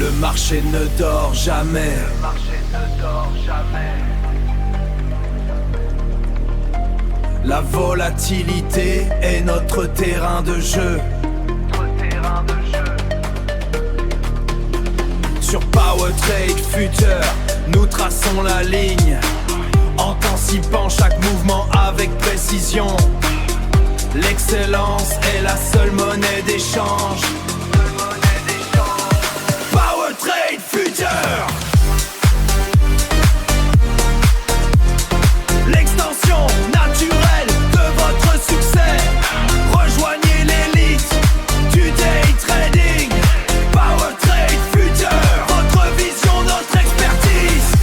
Le marché ne dort jamais. Le marché ne dort jamais. La volatilité est notre terrain de jeu. Notre terrain de jeu. Sur Power Trade Future, nous traçons la ligne, anticipant chaque mouvement avec précision. L'excellence est la seule monnaie d'échange. Power Trade Future. L'extension naturelle de votre succès. Rejoignez l'élite du day trading. Power Trade Future. Votre vision, notre expertise.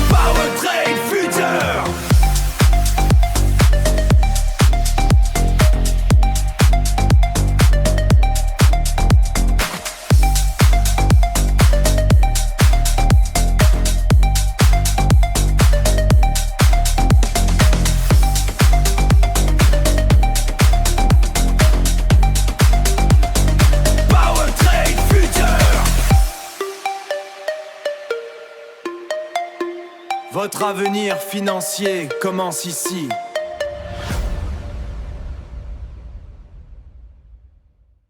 Power Trade Future. Power Trade Future. Votre avenir financier commence ici.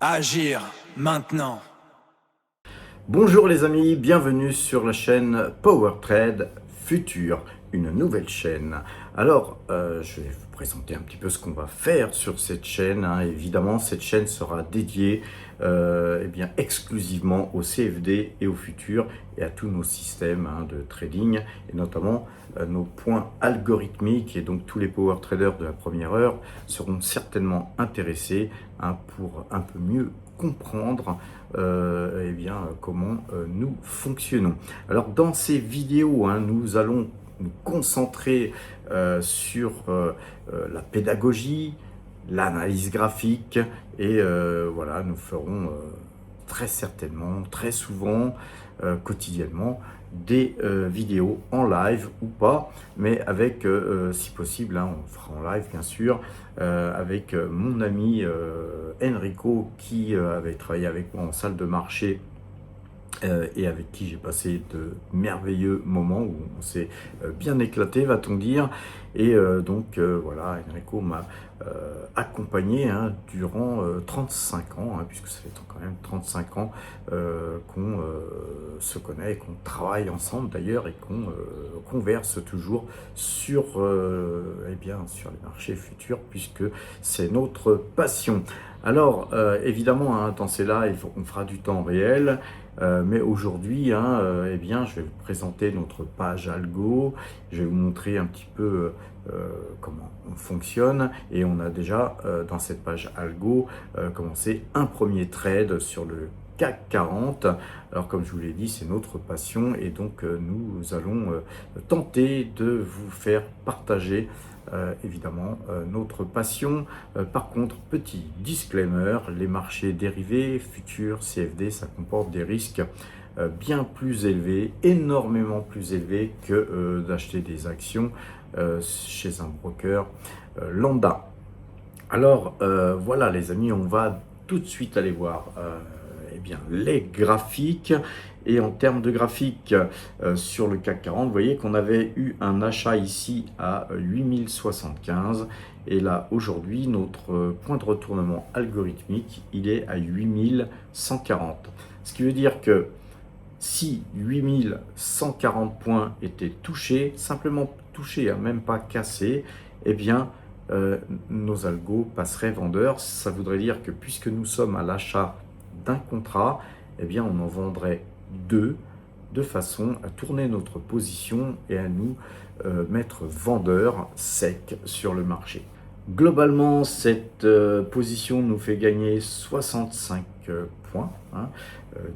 Agir maintenant. Bonjour les amis, bienvenue sur la chaîne Power Trade Future, une nouvelle chaîne. Alors, je vais vous présenter un petit peu ce qu'on va faire sur cette chaîne. Évidemment, cette chaîne sera dédiée exclusivement au CFD et au futur et à tous nos systèmes de trading et notamment nos points algorithmiques. Et donc tous les power traders de la première heure seront certainement intéressés pour un peu mieux comprendre comment nous fonctionnons. Alors dans ces vidéos, nous allons nous concentrer sur la pédagogie, l'analyse graphique et voilà, nous ferons très certainement, très souvent, quotidiennement des vidéos en live ou pas, mais avec si possible, on fera en live bien sûr, avec mon ami Enrico qui avait travaillé avec moi en salle de marché et avec qui j'ai passé de merveilleux moments où on s'est bien éclaté, va-t-on dire. Et voilà, Enrico m'a accompagné durant 35 ans, puisque ça fait quand même 35 ans qu'on se connaît et qu'on travaille ensemble d'ailleurs et qu'on converse toujours sur, sur les marchés futurs, puisque c'est notre passion. Alors évidemment, dans ces lives, on fera du temps réel. Mais aujourd'hui, je vais vous présenter notre page algo, je vais vous montrer un petit peu comment on fonctionne et on a déjà dans cette page algo commencé un premier trade sur le CAC 40. Alors comme je vous l'ai dit, c'est notre passion et donc nous allons tenter de vous faire partager évidemment notre passion. Par contre, petit disclaimer, les marchés dérivés, futurs, CFD, ça comporte des risques bien plus élevés, énormément plus élevés que d'acheter des actions chez un broker lambda. Alors voilà les amis, on va tout de suite aller voir les graphiques. Et en termes de graphiques sur le CAC 40, vous voyez qu'on avait eu un achat ici à 8075 et là aujourd'hui notre point de retournement algorithmique il est à 8140. Ce qui veut dire que si 8140 points étaient touchés, simplement touchés, même pas cassés, nos algos passeraient vendeurs. Ça voudrait dire que puisque nous sommes à l'achat d'un contrat, on en vendrait deux, de façon à tourner notre position et à nous mettre vendeur sec sur le marché. Globalement, cette position nous fait gagner 65 points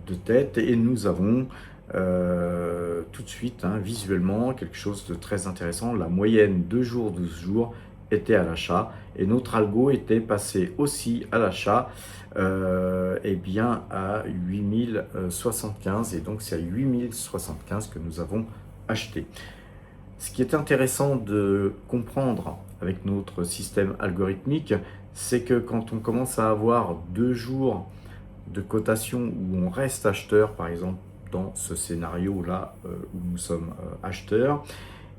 de tête et nous avons tout de suite visuellement quelque chose de très intéressant. La moyenne 2 jours, 12 jours était à l'achat et notre algo était passé aussi à l'achat eh bien à 8075 et donc c'est à 8075 que nous avons acheté. Ce qui est intéressant de comprendre avec notre système algorithmique, c'est que quand on commence à avoir 2 jours de cotation où on reste acheteur, par exemple dans ce scénario-là où nous sommes acheteurs,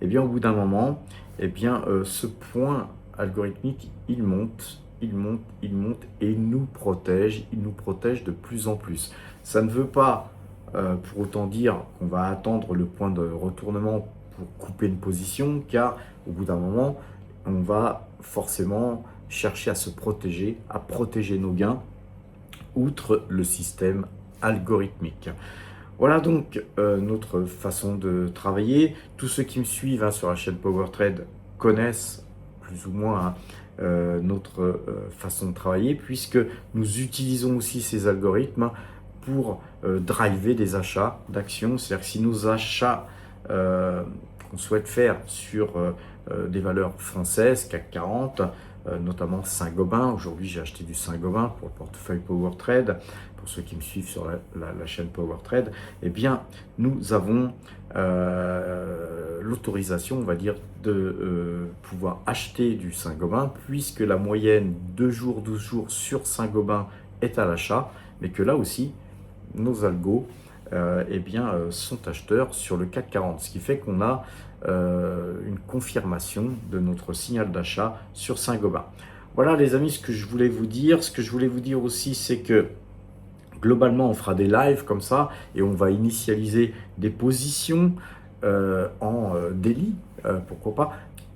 et bien au bout d'un moment, eh bien ce point algorithmique, il monte, il monte, il monte et il nous protège de plus en plus. Ça ne veut pas pour autant dire qu'on va attendre le point de retournement pour couper une position, car au bout d'un moment, on va forcément chercher à se protéger, à protéger nos gains, outre le système algorithmique. Voilà donc notre façon de travailler. Tous ceux qui me suivent sur la chaîne PowerTrade connaissent plus ou moins notre façon de travailler, puisque nous utilisons aussi ces algorithmes pour driver des achats d'actions. C'est-à-dire que si nos achats qu'on souhaite faire sur des valeurs françaises, CAC 40, notamment Saint-Gobain. Aujourd'hui, j'ai acheté du Saint-Gobain pour le portefeuille PowerTrade. Pour ceux qui me suivent sur la chaîne PowerTrade, eh bien, nous avons l'autorisation, on va dire, de pouvoir acheter du Saint-Gobain, puisque la moyenne 2 jours, 12 jours sur Saint-Gobain est à l'achat, mais que là aussi, nos algos eh bien, sont acheteurs sur le CAC 40, ce qui fait qu'on a une confirmation de notre signal d'achat sur Saint-Gobain. Voilà les amis, ce que je voulais vous dire. Ce que je voulais vous dire aussi, c'est que globalement, on fera des lives comme ça et on va initialiser des positions en daily, pourquoi pas.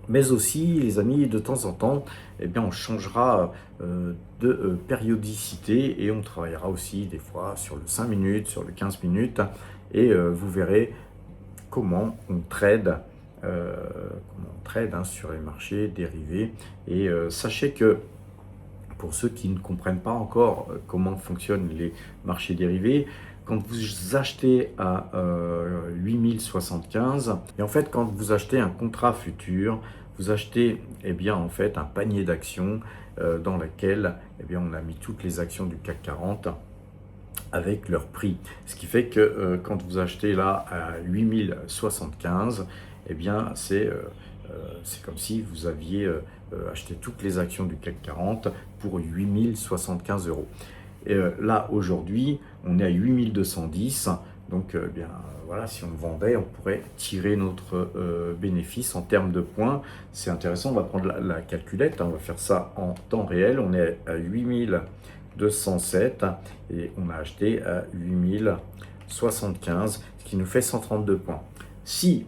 Mais aussi, les amis, de temps en temps, eh bien, on changera de périodicité et on travaillera aussi des fois sur le 5 minutes, sur le 15 minutes. Et vous verrez comment on trade, sur les marchés dérivés. Et sachez que pour ceux qui ne comprennent pas encore comment fonctionnent les marchés dérivés, quand vous achetez à 8075, et en fait quand vous achetez un contrat futur, vous achetez eh bien, en fait, un panier d'actions dans lequel eh bien, on a mis toutes les actions du CAC 40 avec leur prix. Ce qui fait que quand vous achetez là à 8075, eh bien c'est comme si vous aviez acheté toutes les actions du CAC 40 pour 8075 euros. Et là, aujourd'hui, on est à 8210. Donc, bien, voilà, si on vendait, on pourrait tirer notre bénéfice en termes de points. C'est intéressant, on va prendre la calculette, on va faire ça en temps réel. On est à 8207 et on a acheté à 8075, ce qui nous fait 132 points. Si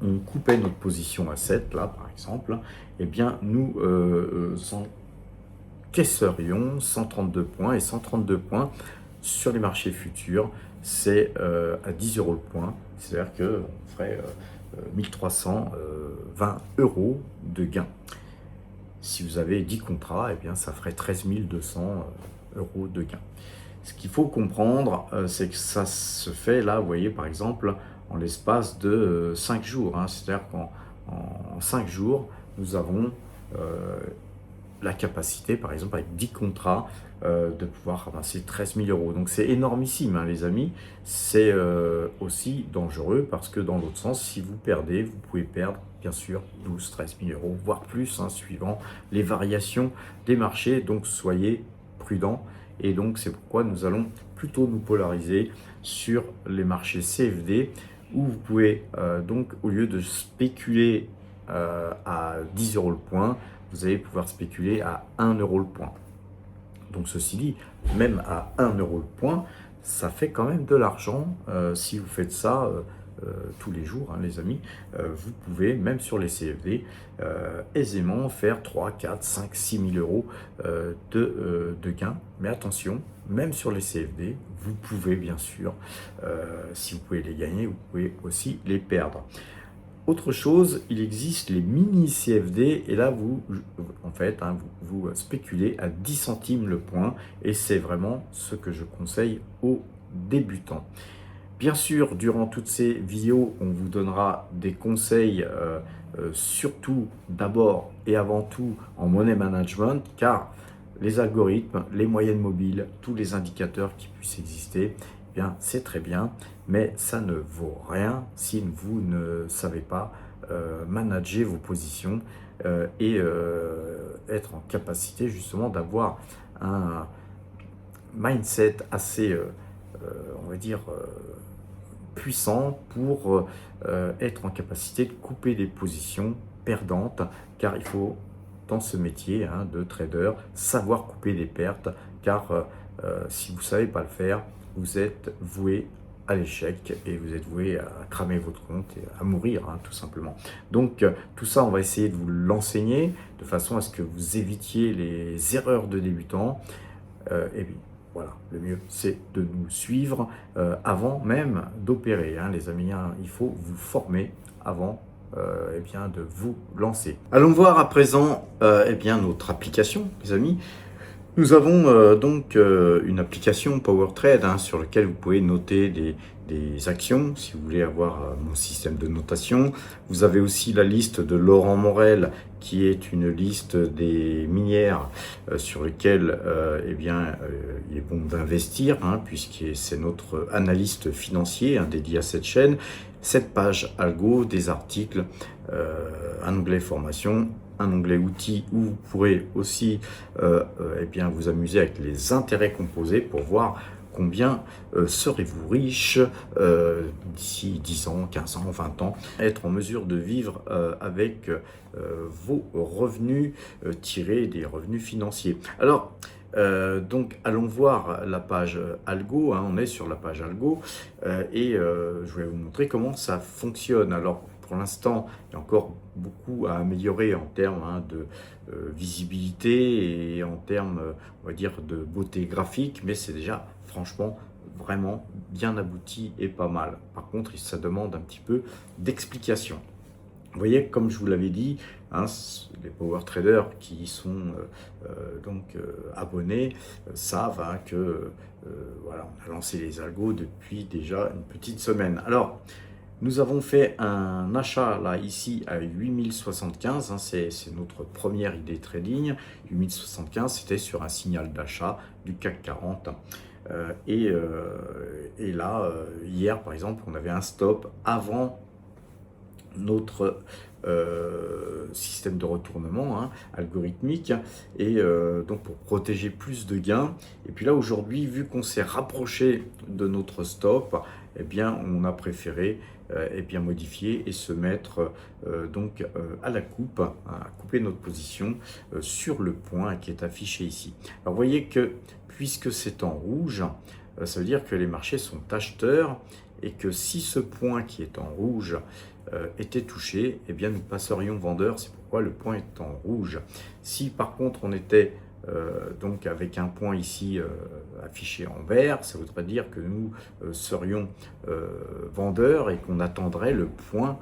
on coupait notre position à 7, là, par exemple, eh bien, nous encaisserions 132 points. Et 132 points sur les marchés futurs, c'est à 10 euros le point. C'est-à-dire qu'on ferait 1320 euros de gain. Si vous avez 10 contrats, eh bien, ça ferait 13 200 euros de gain. Ce qu'il faut comprendre, c'est que ça se fait là, vous voyez, par exemple, en l'espace de 5 jours. C'est-à-dire qu'en 5 jours, nous avons la capacité, par exemple, avec 10 contrats, de pouvoir ramasser 13 000 euros. Donc c'est énormissime, les amis. C'est aussi dangereux parce que dans l'autre sens, si vous perdez, vous pouvez perdre, bien sûr, 12 13 000 euros, voire plus, suivant les variations des marchés. Donc soyez prudents. Et donc c'est pourquoi nous allons plutôt nous polariser sur les marchés CFD, où vous pouvez donc, au lieu de spéculer à 10 euros le point, vous allez pouvoir spéculer à 1 euro le point. Donc ceci dit, même à 1 euro le point, ça fait quand même de l'argent. Si vous faites ça tous les jours, les amis, vous pouvez, même sur les CFD, aisément faire 3, 4, 5, 6 000 euros de gains. Mais attention, même sur les CFD, vous pouvez bien sûr, si vous pouvez les gagner, vous pouvez aussi les perdre. Autre chose, il existe les mini CFD et là vous spéculez à 10 centimes le point et c'est vraiment ce que je conseille aux débutants. Bien sûr, durant toutes ces vidéos, on vous donnera des conseils surtout d'abord et avant tout en money management, car les algorithmes, les moyennes mobiles, tous les indicateurs qui puissent exister, eh bien c'est très bien, mais ça ne vaut rien si vous ne savez pas manager vos positions et être en capacité justement d'avoir un mindset assez, on va dire, puissant pour être en capacité de couper des positions perdantes, car il faut, dans ce métier de trader, savoir couper des pertes, car si vous ne savez pas le faire, vous êtes voué à l'échec et vous êtes voué à cramer votre compte et à mourir tout simplement. Donc tout ça, on va essayer de vous l'enseigner de façon à ce que vous évitiez les erreurs de débutants. Et bien, voilà, le mieux c'est de nous suivre avant même d'opérer, les amis. Il faut vous former avant eh bien, de vous lancer. Allons voir à présent eh bien, notre application, les amis. Nous avons donc une application PowerTrade sur laquelle vous pouvez noter des actions si vous voulez avoir mon système de notation. Vous avez aussi la liste de Laurent Morel qui est une liste des minières sur lesquelles eh bien, il est bon d'investir puisque c'est notre analyste financier dédié à cette chaîne. Cette page algo, des articles, un onglet formation, un onglet outils où vous pourrez aussi eh bien, vous amuser avec les intérêts composés pour voir combien serez-vous riche d'ici 10 ans, 15 ans, 20 ans, être en mesure de vivre avec vos revenus tirés des revenus financiers. Alors, donc allons voir la page algo, on est sur la page algo et je vais vous montrer comment ça fonctionne. Alors pour l'instant, il y a encore beaucoup à améliorer en termes de visibilité et en termes, on va dire, de beauté graphique, mais c'est déjà franchement vraiment bien abouti et pas mal. Par contre, ça demande un petit peu d'explication. Vous voyez, comme je vous l'avais dit, les power traders qui sont donc abonnés savent que voilà, on a lancé les algos depuis déjà une petite semaine. Alors, nous avons fait un achat là ici à 8075, c'est notre première idée trading. 8075, c'était sur un signal d'achat du CAC 40. Et là, hier par exemple, on avait un stop avant notre système de retournement algorithmique et donc pour protéger plus de gains. Et puis là aujourd'hui, vu qu'on s'est rapproché de notre stop, eh bien on a préféré eh bien modifier et se mettre donc à la coupe, à couper notre position sur le point qui est affiché ici. Alors vous voyez que puisque c'est en rouge, ça veut dire que les marchés sont acheteurs et que si ce point qui est en rouge était touché, eh bien nous passerions vendeurs. C'est pourquoi le point est en rouge. Si par contre on était donc avec un point ici affiché en vert, ça voudrait dire que nous serions vendeurs et qu'on attendrait le point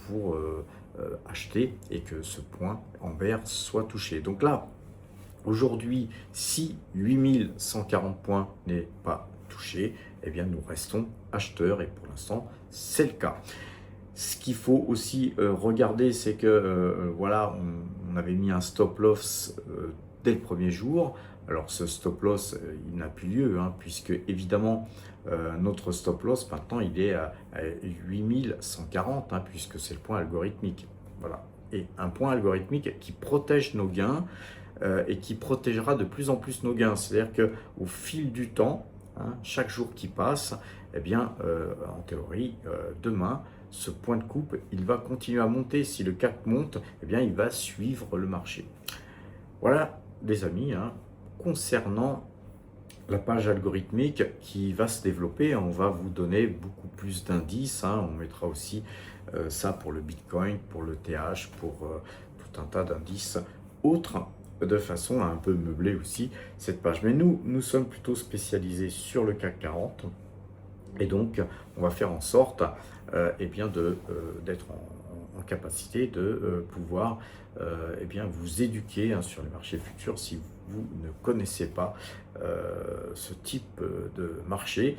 pour acheter et que ce point en vert soit touché. Donc là, aujourd'hui, si 8140 points n'est pas touché, eh bien nous restons acheteurs et pour l'instant c'est le cas. Ce qu'il faut aussi regarder, c'est que voilà, on avait mis un stop loss dès le premier jour. Alors ce stop loss, il n'a plus lieu, puisque évidemment notre stop loss maintenant il est à 8140, puisque c'est le point algorithmique. Voilà. Et un point algorithmique qui protège nos gains et qui protégera de plus en plus nos gains. C'est-à-dire qu'au fil du temps, chaque jour qui passe, eh bien, en théorie, demain, ce point de coupe, il va continuer à monter. Si le CAC monte, eh bien, il va suivre le marché. Voilà, les amis, concernant la page algorithmique qui va se développer, on va vous donner beaucoup plus d'indices. On mettra aussi ça pour le Bitcoin, pour le TH, pour tout un tas d'indices autres, de façon à un peu meubler aussi cette page. Mais nous sommes plutôt spécialisés sur le CAC 40 et donc on va faire en sorte eh bien d'être en capacité de pouvoir eh bien, vous éduquer sur les marchés futurs si vous ne connaissez pas ce type de marché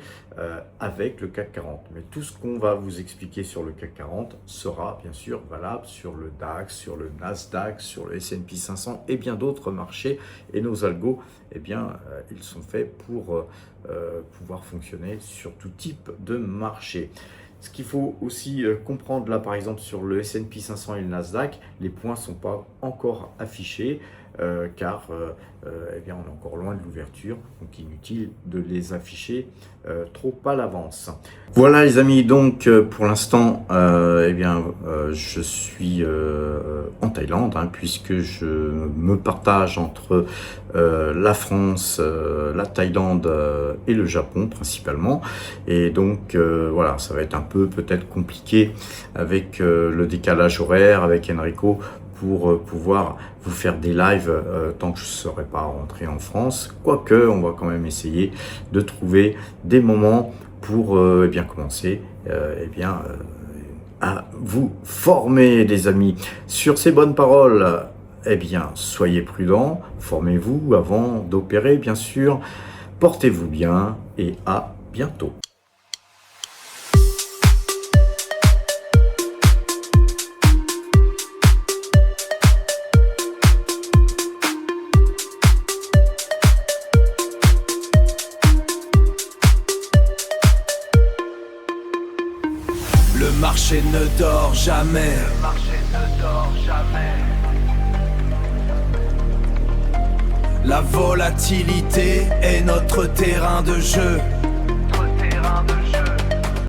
avec le CAC 40. Mais tout ce qu'on va vous expliquer sur le CAC 40 sera bien sûr valable sur le DAX, sur le Nasdaq, sur le S&P 500 et bien d'autres marchés. Et nos algos, eh bien, ils sont faits pour pouvoir fonctionner sur tout type de marché. Ce qu'il faut aussi comprendre là, par exemple, sur le S&P 500 et le Nasdaq, les points ne sont pas encore affichés car eh bien, on est encore loin de l'ouverture, donc inutile de les afficher trop à l'avance. Voilà les amis, donc pour l'instant, eh bien, je suis en Thaïlande, puisque je me partage entre la France, la Thaïlande et le Japon principalement. Et donc voilà, ça va être un peu peut-être compliqué avec le décalage horaire, avec Enrico, pour pouvoir vous faire des lives tant que je ne serai pas rentré en France. Quoique, on va quand même essayer de trouver des moments pour eh bien, commencer eh bien, à vous former, les amis. Sur ces bonnes paroles, eh bien, soyez prudents, formez-vous avant d'opérer, bien sûr. Portez-vous bien et à bientôt. Le marché ne dort jamais. Le marché ne dort jamais. La volatilité est notre terrain de jeu. Notre terrain de